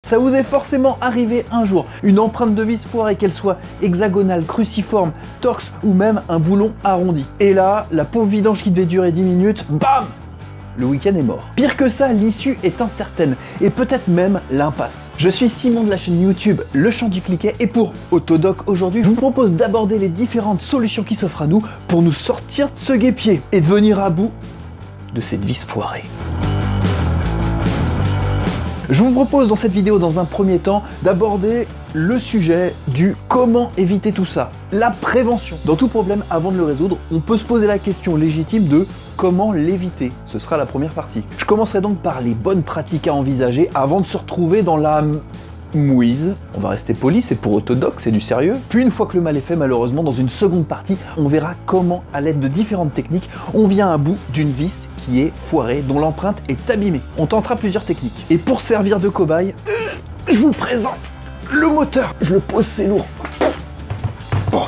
Ça vous est forcément arrivé un jour, une empreinte de vis foirée, qu'elle soit hexagonale, cruciforme, torxe ou même un boulon arrondi. Et là, la pauvre vidange qui devait durer 10 minutes, bam! Le week-end est mort. Pire que ça, l'issue est incertaine et peut-être même l'impasse. Je suis Simon de la chaîne YouTube Le Champ du Cliquet et pour Autodoc aujourd'hui, je vous propose d'aborder les différentes solutions qui s'offrent à nous pour nous sortir de ce guêpier et de venir à bout de cette vis foirée. Je vous propose dans cette vidéo, dans un premier temps, d'aborder le sujet du comment éviter tout ça, la prévention. Dans tout problème, avant de le résoudre, on peut se poser la question légitime de comment l'éviter. Ce sera la première partie. Je commencerai donc par les bonnes pratiques à envisager avant de se retrouver dans la mouise. On va rester poli, c'est pour Autodoc, c'est du sérieux. Puis une fois que le mal est fait, malheureusement, dans une seconde partie, on verra comment, à l'aide de différentes techniques, on vient à bout d'une vis qui est foirée, dont l'empreinte est abîmée. On tentera plusieurs techniques. Et pour servir de cobaye, je vous présente le moteur. Je le pose, c'est lourd. Oh,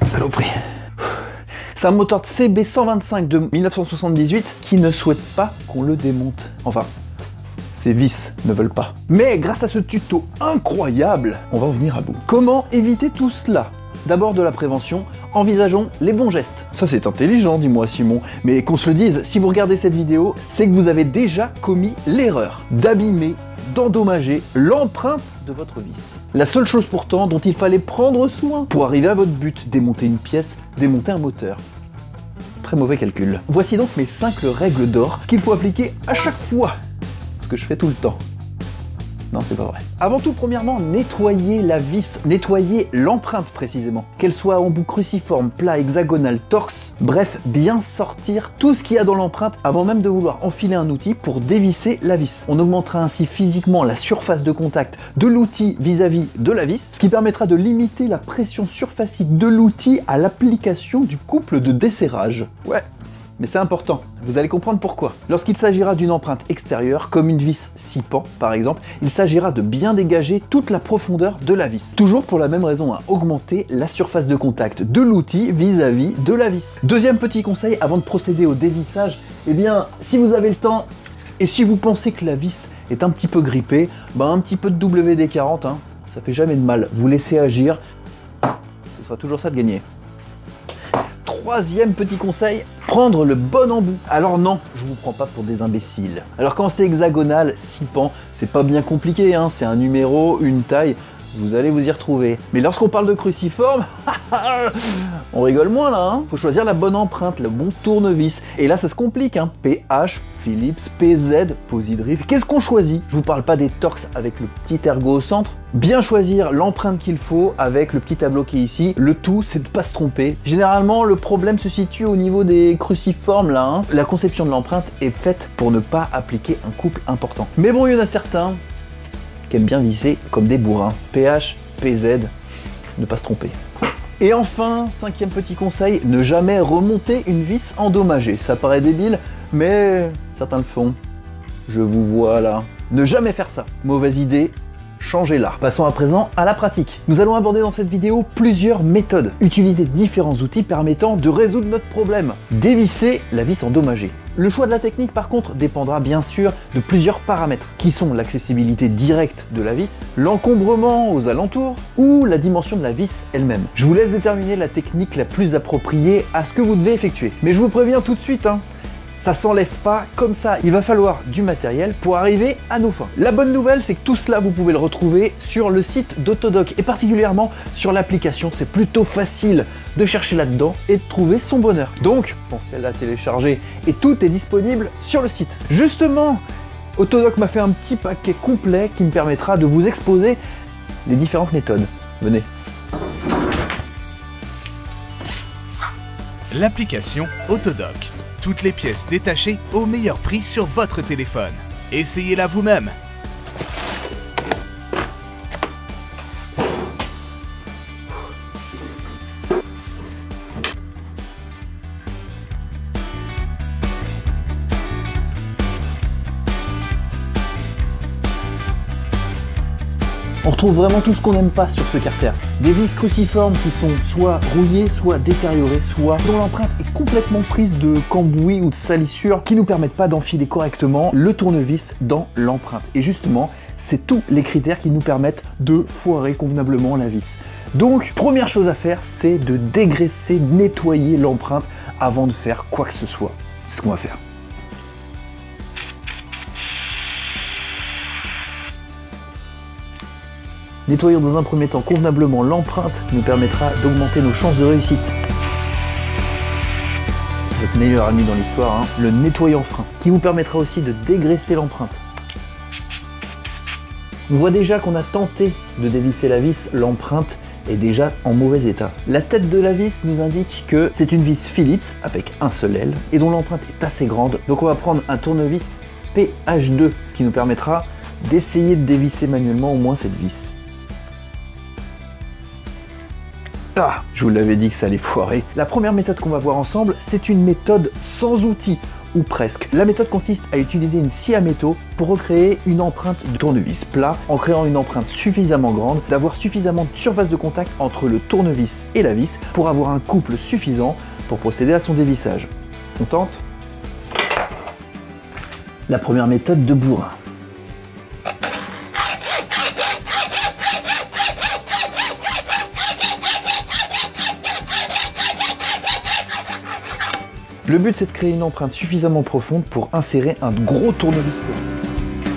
saloperie. C'est un moteur de CB125 de 1978 qui ne souhaite pas qu'on le démonte. Enfin, ses vis ne veulent pas. Mais grâce à ce tuto incroyable, on va en venir à bout. Comment éviter tout cela ? D'abord de la prévention, envisageons les bons gestes. Ça c'est intelligent, dis-moi Simon, mais qu'on se le dise, si vous regardez cette vidéo, c'est que vous avez déjà commis l'erreur d'abîmer, d'endommager l'empreinte de votre vis. La seule chose pourtant dont il fallait prendre soin pour arriver à votre but, démonter une pièce, démonter un moteur. Très mauvais calcul. Voici donc mes 5 règles d'or qu'il faut appliquer à chaque fois. Ce que je fais tout le temps. Non, c'est pas vrai. Avant tout, premièrement, nettoyer la vis, nettoyer l'empreinte précisément. Qu'elle soit en bout cruciforme, plat, hexagonal, torxe, bref, bien sortir tout ce qu'il y a dans l'empreinte avant même de vouloir enfiler un outil pour dévisser la vis. On augmentera ainsi physiquement la surface de contact de l'outil vis-à-vis de la vis, ce qui permettra de limiter la pression surfacique de l'outil à l'application du couple de desserrage. Ouais. Mais c'est important, vous allez comprendre pourquoi. Lorsqu'il s'agira d'une empreinte extérieure, comme une vis 6 pans par exemple, il s'agira de bien dégager toute la profondeur de la vis. Toujours pour la même raison, augmenter la surface de contact de l'outil vis-à-vis de la vis. Deuxième petit conseil avant de procéder au dévissage, eh bien, si vous avez le temps et si vous pensez que la vis est un petit peu grippée, un petit peu de WD-40, ça fait jamais de mal. Vous laissez agir, ce sera toujours ça de gagner. Troisième petit conseil, prendre le bon embout. Alors non, je vous prends pas pour des imbéciles. Alors quand c'est hexagonal, 6 pans, c'est pas bien compliqué, c'est un numéro, une taille, vous allez vous y retrouver. Mais lorsqu'on parle de cruciforme, on rigole moins là. Faut choisir la bonne empreinte, le bon tournevis. Et là ça se complique, PH, Philips, PZ, Posidrift. Qu'est-ce qu'on choisit? Je vous parle pas des torx avec le petit ergot au centre. Bien choisir l'empreinte qu'il faut avec le petit tableau qui est ici. Le tout, c'est de pas se tromper. Généralement, le problème se situe au niveau des cruciformes là. La conception de l'empreinte est faite pour ne pas appliquer un couple important. Mais bon, il y en a certains qui aiment bien visser comme des bourrins. PH, PZ, ne pas se tromper. Et enfin, cinquième petit conseil, ne jamais remonter une vis endommagée. Ça paraît débile, mais certains le font. Je vous vois là. Ne jamais faire ça. Mauvaise idée. Changez-la. Passons à présent à la pratique. Nous allons aborder dans cette vidéo plusieurs méthodes. Utiliser différents outils permettant de résoudre notre problème. Dévisser la vis endommagée. Le choix de la technique par contre dépendra bien sûr de plusieurs paramètres qui sont l'accessibilité directe de la vis, l'encombrement aux alentours ou la dimension de la vis elle-même. Je vous laisse déterminer la technique la plus appropriée à ce que vous devez effectuer. Mais je vous préviens tout de suite, ça s'enlève pas comme ça, il va falloir du matériel pour arriver à nos fins. La bonne nouvelle, c'est que tout cela, vous pouvez le retrouver sur le site d'Autodoc et particulièrement sur l'application. C'est plutôt facile de chercher là-dedans et de trouver son bonheur. Donc, pensez à la télécharger et tout est disponible sur le site. Justement, Autodoc m'a fait un petit paquet complet qui me permettra de vous exposer les différentes méthodes. Venez. L'application Autodoc. Toutes les pièces détachées au meilleur prix sur votre téléphone. Essayez-la vous-même. On retrouve vraiment tout ce qu'on n'aime pas sur ce carter. Des vis cruciformes qui sont soit rouillées, soit détériorées, soit dont l'empreinte est complètement prise de cambouis ou de salissures qui nous permettent pas d'enfiler correctement le tournevis dans l'empreinte. Et justement, c'est tous les critères qui nous permettent de foirer convenablement la vis. Donc, première chose à faire, c'est de dégraisser, nettoyer l'empreinte avant de faire quoi que ce soit. C'est ce qu'on va faire. Nettoyons dans un premier temps convenablement l'empreinte qui nous permettra d'augmenter nos chances de réussite. Votre meilleur ami dans l'histoire, hein, le nettoyant frein, qui vous permettra aussi de dégraisser l'empreinte. On voit déjà qu'on a tenté de dévisser la vis, l'empreinte est déjà en mauvais état. La tête de la vis nous indique que c'est une vis Phillips avec un seul aile et dont l'empreinte est assez grande. Donc on va prendre un tournevis PH2, ce qui nous permettra d'essayer de dévisser manuellement au moins cette vis. Ah, je vous l'avais dit que ça allait foirer. La première méthode qu'on va voir ensemble, c'est une méthode sans outils, ou presque. La méthode consiste à utiliser une scie à métaux pour recréer une empreinte de tournevis plat, en créant une empreinte suffisamment grande, d'avoir suffisamment de surface de contact entre le tournevis et la vis pour avoir un couple suffisant pour procéder à son dévissage. On tente? La première méthode de bourrin. Le but, c'est de créer une empreinte suffisamment profonde pour insérer un gros tournevis plat.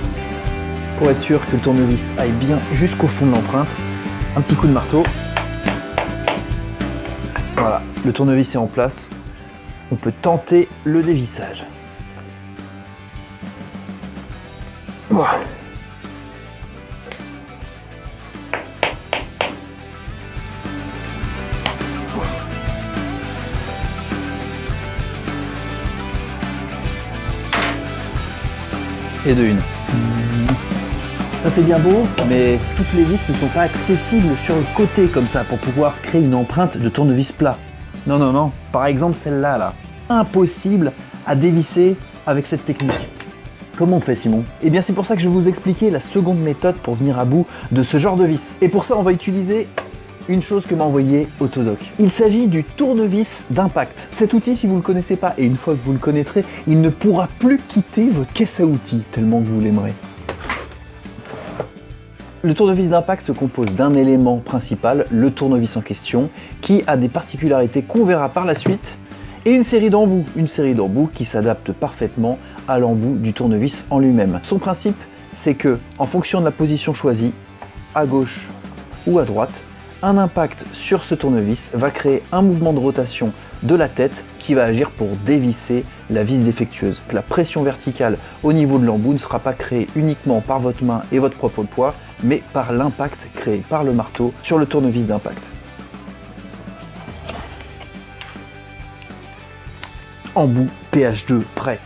Pour être sûr que le tournevis aille bien jusqu'au fond de l'empreinte, un petit coup de marteau. Voilà, le tournevis est en place. On peut tenter le dévissage. Voilà. Et de une. Ça c'est bien beau, mais toutes les vis ne sont pas accessibles sur le côté comme ça pour pouvoir créer une empreinte de tournevis plat. Non, non, non. Par exemple celle-là, là. Impossible à dévisser avec cette technique. Comment on fait, Simon? Eh bien c'est pour ça que je vais vous expliquer la seconde méthode pour venir à bout de ce genre de vis. Et pour ça on va utiliser une chose que m'a envoyé Autodoc. Il s'agit du tournevis d'impact. Cet outil, si vous ne le connaissez pas, et une fois que vous le connaîtrez, il ne pourra plus quitter votre caisse à outils, tellement que vous l'aimerez. Le tournevis d'impact se compose d'un élément principal, le tournevis en question, qui a des particularités qu'on verra par la suite, et une série d'embouts qui s'adapte parfaitement à l'embout du tournevis en lui-même. Son principe, c'est que, en fonction de la position choisie, à gauche ou à droite, un impact sur ce tournevis va créer un mouvement de rotation de la tête qui va agir pour dévisser la vis défectueuse. La pression verticale au niveau de l'embout ne sera pas créée uniquement par votre main et votre propre poids, mais par l'impact créé par le marteau sur le tournevis d'impact. Embout PH2 prêt.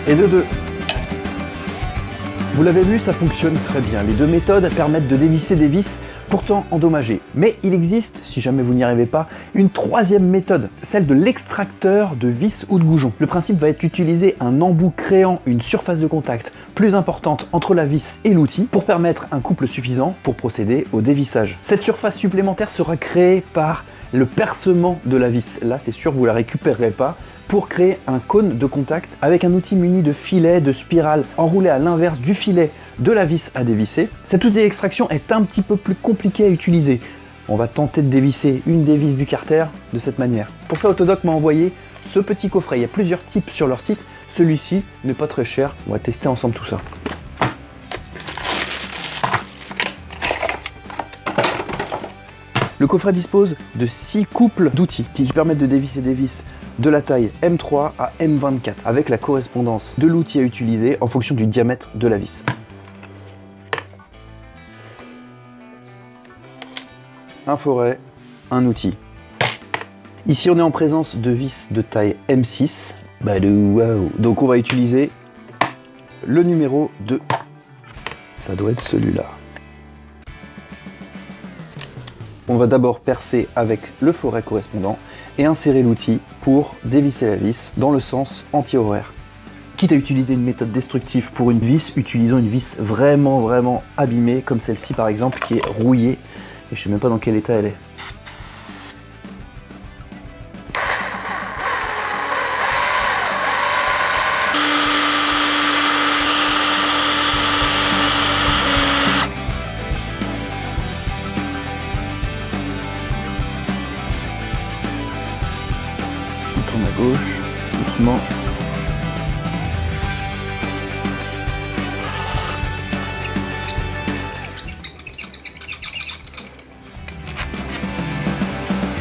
Et de deux. Vous l'avez vu, ça fonctionne très bien. Les deux méthodes permettent de dévisser des vis pourtant endommagées. Mais il existe, si jamais vous n'y arrivez pas, une troisième méthode, celle de l'extracteur de vis ou de goujon. Le principe va être d'utiliser un embout créant une surface de contact plus importante entre la vis et l'outil pour permettre un couple suffisant pour procéder au dévissage. Cette surface supplémentaire sera créée par le percement de la vis. Là, c'est sûr, vous ne la récupérerez pas, pour créer un cône de contact avec un outil muni de filet, de spirale, enroulé à l'inverse du filet de la vis à dévisser. Cet outil d'extraction est un petit peu plus compliqué à utiliser. On va tenter de dévisser une des vis du carter de cette manière. Pour ça, Autodoc m'a envoyé ce petit coffret. Il y a plusieurs types sur leur site. Celui-ci n'est pas très cher. On va tester ensemble tout ça. Le coffret dispose de 6 couples d'outils qui permettent de dévisser des vis de la taille M3 à M24 avec la correspondance de l'outil à utiliser en fonction du diamètre de la vis. Un foret, un outil. Ici on est en présence de vis de taille M6. Donc on va utiliser le numéro 2. Ça doit être celui-là. On va d'abord percer avec le foret correspondant et insérer l'outil pour dévisser la vis dans le sens anti-horaire. Quitte à utiliser une méthode destructive pour une vis, utilisons une vis vraiment abîmée, comme celle-ci par exemple, qui est rouillée. Et je sais même pas dans quel état elle est. On tourne à gauche, doucement.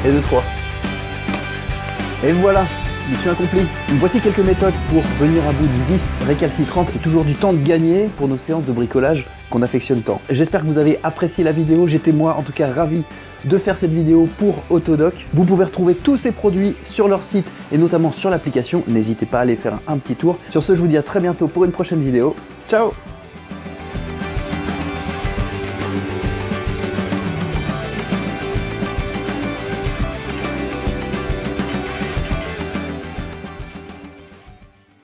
Et 2, 3. Et voilà, mission accomplie. Voici quelques méthodes pour venir à bout d'une vis récalcitrante et toujours du temps de gagner pour nos séances de bricolage qu'on affectionne tant. J'espère que vous avez apprécié la vidéo, j'étais moi en tout cas ravi de faire cette vidéo pour Autodoc. Vous pouvez retrouver tous ces produits sur leur site et notamment sur l'application, n'hésitez pas à aller faire un petit tour. Sur ce, je vous dis à très bientôt pour une prochaine vidéo. Ciao!